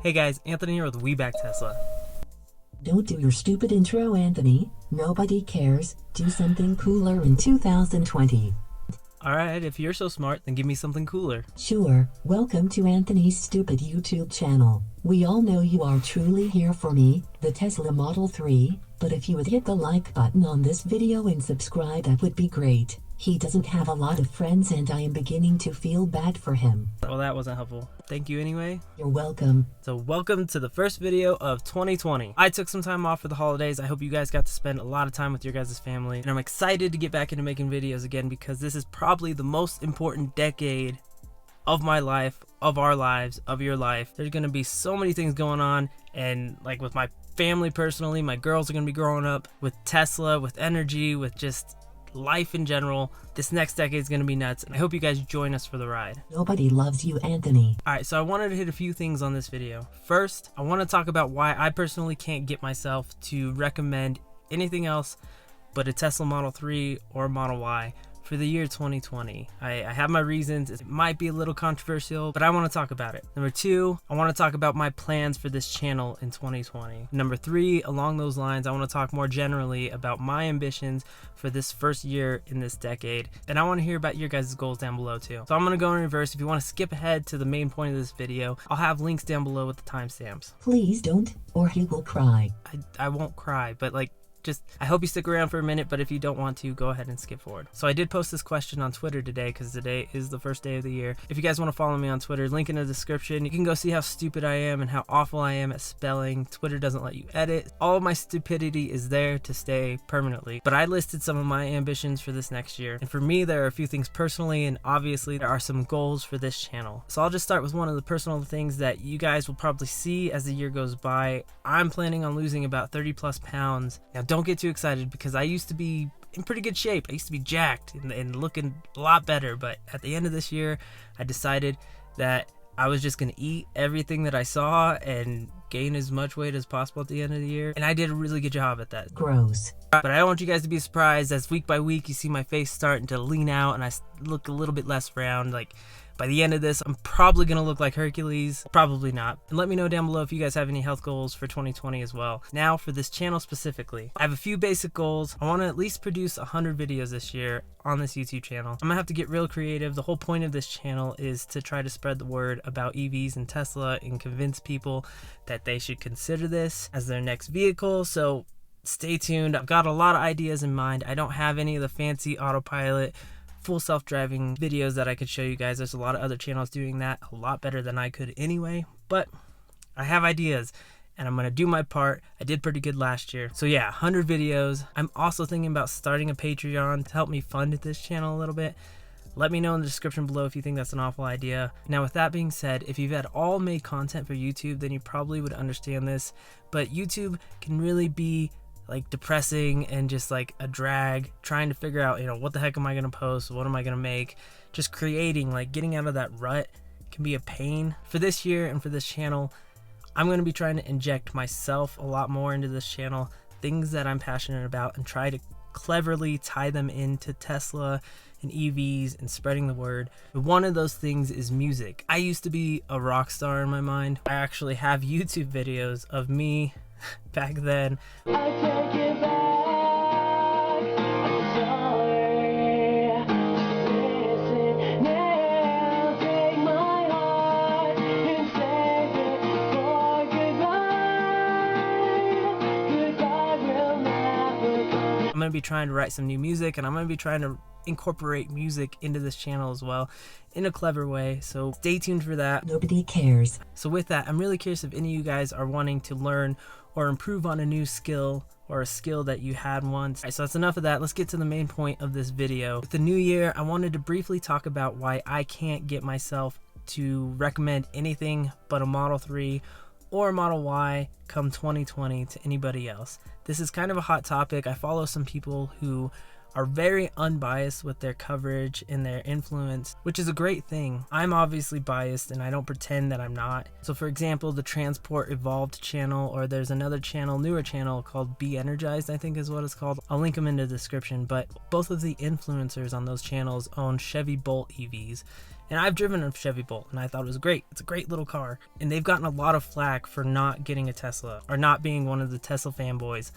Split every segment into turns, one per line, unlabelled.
Hey guys, Anthony here with Webacktesla.
Don't do your stupid intro, Anthony. Nobody cares. Do something cooler in 2020.
Alright, if you're so smart, then give me something cooler.
Sure. Welcome to Anthony's stupid YouTube channel. We all know you are truly here for me, the Tesla Model 3, but if you would hit the like button on this video and subscribe, that would be great. He doesn't have a lot of friends and I am beginning to feel bad for him.
Well, that wasn't helpful. Thank you anyway.
You're welcome.
So welcome to the first video of 2020. I took some time off for the holidays. I hope you guys got to spend a lot of time with your guys' family. And I'm excited to get back into making videos again because this is probably the most important decade of my life, of our lives, of your life. There's going to be so many things going on, and like with my family personally, my girls are going to be growing up, with Tesla, with energy, with just life in general. This next decade is going to be nuts, and I hope you guys join us for the ride.
Nobody loves you, Anthony.
Alright, so I wanted to hit a few things on this video. First, I want to talk about why I personally can't get myself to recommend anything else but a Tesla Model 3 or Model Y for the year 2020. I have my reasons. It might be a little controversial, but I want to talk about it. Number two, I want to talk about my plans for this channel in 2020. Number three, along those lines, I want to talk more generally about my ambitions for this first year in this decade. And I want to hear about your guys' goals down below too. So I'm going to go in reverse. If you want to skip ahead to the main point of this video, I'll have links down below with the timestamps.
Please don't, or he will cry.
I won't cry, but I hope you stick around for a minute, but if you don't want to, go ahead and skip forward. So I did post this question on Twitter today because today is the first day of the year. If you guys want to follow me on Twitter, link in the description. You can go see how stupid I am and how awful I am at spelling. Twitter doesn't let you edit. All of my stupidity is there to stay permanently. But I listed some of my ambitions for this next year. And for me, there are a few things personally, and obviously there are some goals for this channel. So I'll just start with one of the personal things that you guys will probably see as the year goes by. I'm planning on losing about 30+ pounds. Now, don't get too excited because I used to be in pretty good shape. I used to be jacked and looking a lot better, but at the end of this year I decided that I was just gonna eat everything that I saw and gain as much weight as possible at the end of the year, and I did a really good job at that.
Gross.
But I don't want you guys to be surprised as week by week you see my face starting to lean out and I look a little bit less round. Like, by the end of this, I'm probably going to look like Hercules. Probably not. And let me know down below if you guys have any health goals for 2020 as well. Now, for this channel specifically, I have a few basic goals. I want to at least produce 100 videos this year on this YouTube channel. I'm going to have to get real creative. The whole point of this channel is to try to spread the word about EVs and Tesla and convince people that they should consider this as their next vehicle. So stay tuned. I've got a lot of ideas in mind. I don't have any of the fancy autopilot full self-driving videos that I could show you guys. There's a lot of other channels doing that a lot better than I could anyway, but I have ideas and I'm gonna do my part. I did pretty good last year. So yeah, 100 videos. I'm also thinking about starting a Patreon to help me fund this channel a little bit. Let me know in the description below if you think that's an awful idea. Now, with that being said, if you've had all made content for YouTube, then you probably would understand this, but YouTube can really be like depressing and just like a drag, trying to figure out, what the heck am I gonna post, what am I gonna make. Just creating, like getting out of that rut can be a pain. For this year and for this channel, I'm gonna be trying to inject myself a lot more into this channel, things that I'm passionate about, and try to cleverly tie them into Tesla and EVs and spreading the word. One of those things is music. I used to be a rock star in my mind. I actually have YouTube videos of me back then.
I take it back. I'm sorry. Listen now, take my heart and save it for goodbye. Goodbye will never come.
I'm gonna be trying to write some new music, and I'm gonna be trying to incorporate music into this channel as well in a clever way, so stay tuned for that.
Nobody cares.
So with that, I'm really curious if any of you guys are wanting to learn or improve on a new skill or a skill that you had once. Alright, so that's enough of that. Let's get to the main point of this video. With the new year, I wanted to briefly talk about why I can't get myself to recommend anything but a Model 3 or a Model Y come 2020 to anybody else. This is kind of a hot topic. I follow some people who are very unbiased with their coverage and their influence, which is a great thing. I'm obviously biased and I don't pretend that I'm not. So for example, the Transport Evolved channel, or there's another channel, newer channel called Be Energized, I think is what it's called. I'll link them in the description, but both of the influencers on those channels own Chevy Bolt EVs. And I've driven a Chevy Bolt and I thought it was great. It's a great little car. And they've gotten a lot of flack for not getting a Tesla or not being one of the Tesla fanboys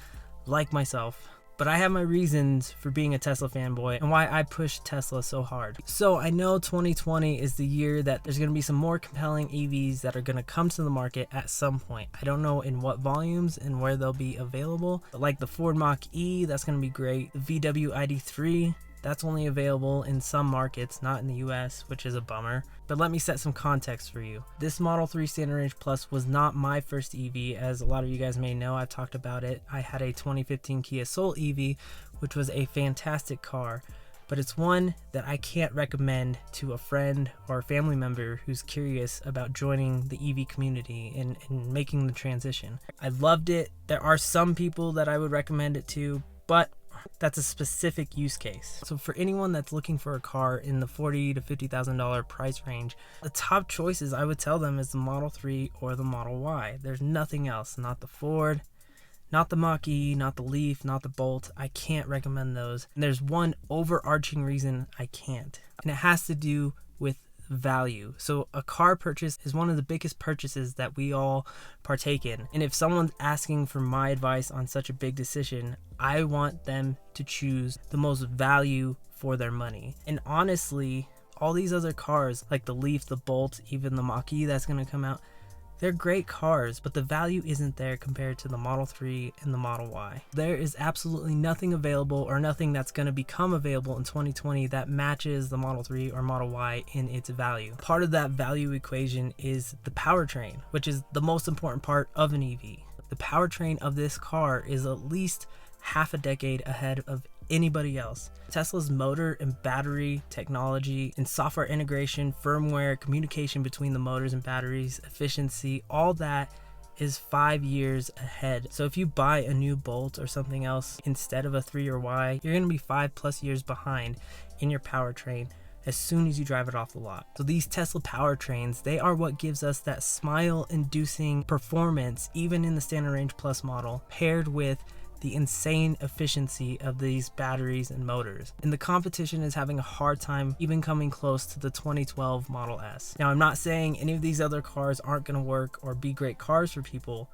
like myself. But I have my reasons for being a Tesla fanboy and why I push Tesla so hard. So I know 2020 is the year that there's going to be some more compelling EVs that are going to come to the market at some point. I don't know in what volumes and where they'll be available. But like the Ford Moch E, that's going to be great. The VW ID3, that's only available in some markets, not in the US, which is a bummer. But let me set some context for you. This Model 3 Standard Range Plus was not my first EV, as a lot of you guys may know. I've talked about it. I had a 2015 Kia Soul EV, which was a fantastic car, but it's one that I can't recommend to a friend or a family member who's curious about joining the EV community and making the transition. I loved it. There are some people that I would recommend it to, but that's a specific use case. So for anyone that's looking for a car in the $40,000 to $50,000 price range, the top choices I would tell them is the Model 3 or the Model Y. There's nothing else, not the Ford, not the Moch E, not the Leaf, not the Bolt. I can't recommend those. And there's one overarching reason I can't, and it has to do with value. So a car purchase is one of the biggest purchases that we all partake in. And if someone's asking for my advice on such a big decision, I want them to choose the most value for their money. And honestly, all these other cars like the Leaf, the Bolt, even the Moch E that's going to come out, they're great cars, but the value isn't there compared to the Model 3 and the Model Y. There is absolutely nothing available or nothing that's going to become available in 2020 that matches the Model 3 or Model Y in its value. Part of that value equation is the powertrain, which is the most important part of an EV. The powertrain of this car is at least half a decade ahead of anybody else. Tesla's motor and battery technology and software integration, firmware, communication between the motors and batteries, efficiency, all that is 5 years ahead. So if you buy a new Bolt or something else instead of a 3 or Y, you're going to be 5+ years behind in your powertrain as soon as you drive it off the lot. So these Tesla powertrains, they are what gives us that smile-inducing performance even in the Standard Range Plus model, paired with the insane efficiency of these batteries and motors. And the competition is having a hard time even coming close to the 2012 Model S. Now, I'm not saying any of these other cars aren't going to work or be great cars for people,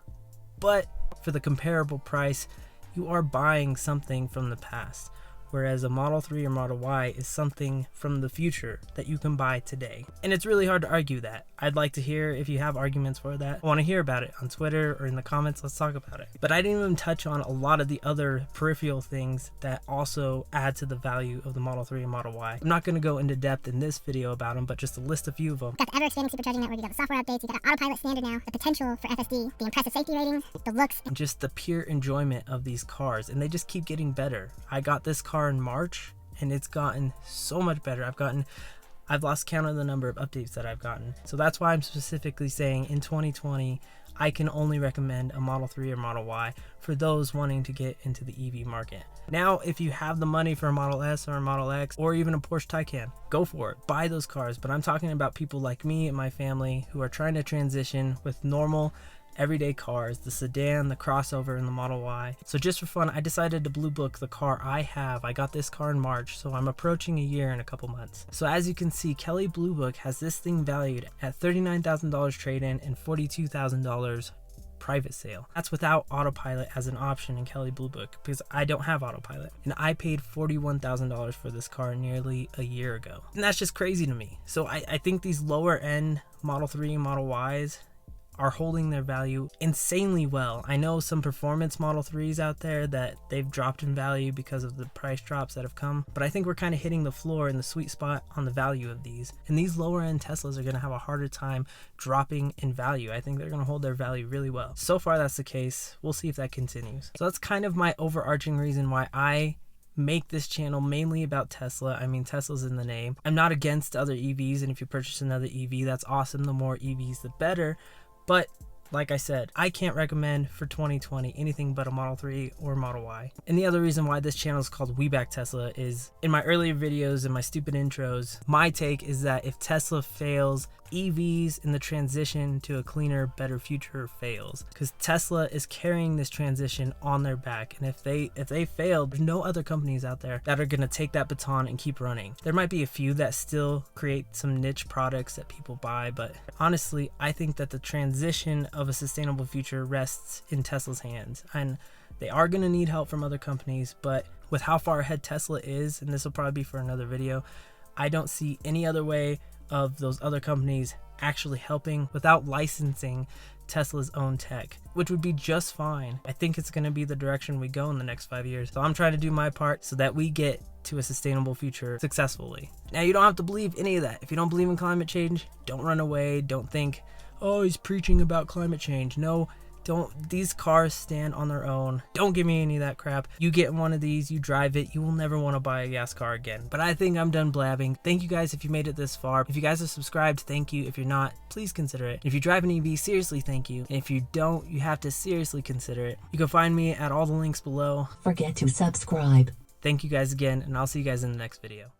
but for the comparable price, you are buying something from the past. Whereas a Model 3 or Model Y is something from the future that you can buy today. And it's really hard to argue that. I'd like to hear if you have arguments for that. I want to hear about it on Twitter or in the comments. Let's talk about it. But I didn't even touch on a lot of the other peripheral things that also add to the value of the Model 3 and Model Y. I'm not going to go into depth in this video about them, but just to list a few of them.
Got the ever-expanding supercharging network, you got the software updates, you got an autopilot standard now, the potential for FSD, the impressive safety ratings, the looks,
and just the pure enjoyment of these cars. And they just keep getting better. I got this car in March, and it's gotten so much better. I've lost count of the number of updates that I've gotten. So that's why I'm specifically saying in 2020, I can only recommend a Model 3 or Model Y for those wanting to get into the EV market. Now, if you have the money for a Model S or a Model X or even a Porsche Taycan, go for it. Buy those cars. But I'm talking about people like me and my family who are trying to transition with normal everyday cars, the sedan, the crossover, and the Model Y. So just for fun, I decided to blue book the car I have. I got this car in March, so I'm approaching a year in a couple months. So as you can see, Kelly Blue Book has this thing valued at $39,000 trade-in and $42,000 private sale. That's without autopilot as an option in Kelly Blue Book, because I don't have autopilot. And I paid $41,000 for this car nearly a year ago. And that's just crazy to me. So I think these lower end Model 3 and Model Ys are holding their value insanely well. I know some performance Model 3s out there that they've dropped in value because of the price drops that have come, but I think we're kind of hitting the floor in the sweet spot on the value of these. And these lower end Teslas are going to have a harder time dropping in value. I think they're going to hold their value really well. So far that's the case. We'll see if that continues. So that's kind of my overarching reason why I make this channel mainly about Tesla. I mean, Tesla's in the name. I'm not against other EVs, and if you purchase another EV, that's awesome. The more EVs, the better. But like I said, I can't recommend for 2020 anything but a Model 3 or Model Y. And the other reason why this channel is called Webacktesla is in my earlier videos and my stupid intros, my take is that if Tesla fails, EVs in the transition to a cleaner, better future fails, because Tesla is carrying this transition on their back. And if they fail, there's no other companies out there that are going to take that baton and keep running. There might be a few that still create some niche products that people buy, but honestly, I think that the transition of a sustainable future rests in Tesla's hands. And they are going to need help from other companies, but with how far ahead Tesla is, and this will probably be for another video, I don't see any other way of those other companies actually helping without licensing Tesla's own tech, which would be just fine. I think it's going to be the direction we go in the next 5 years. So I'm trying to do my part so that we get to a sustainable future successfully. Now, you don't have to believe any of that. If you don't believe in climate change, don't run away. Don't think, oh, he's preaching about climate change. No, don't. These cars stand on their own. Don't give me any of that crap. You get one of these, you drive it, you will never want to buy a gas car again. But I think I'm done blabbing. Thank you guys if you made it this far. If you guys are subscribed, thank you. If you're not, please consider it. If you drive an EV, seriously, thank you. And if you don't, you have to seriously consider it. You can find me at all the links below.
Forget to subscribe.
Thank you guys again, and I'll see you guys in the next video.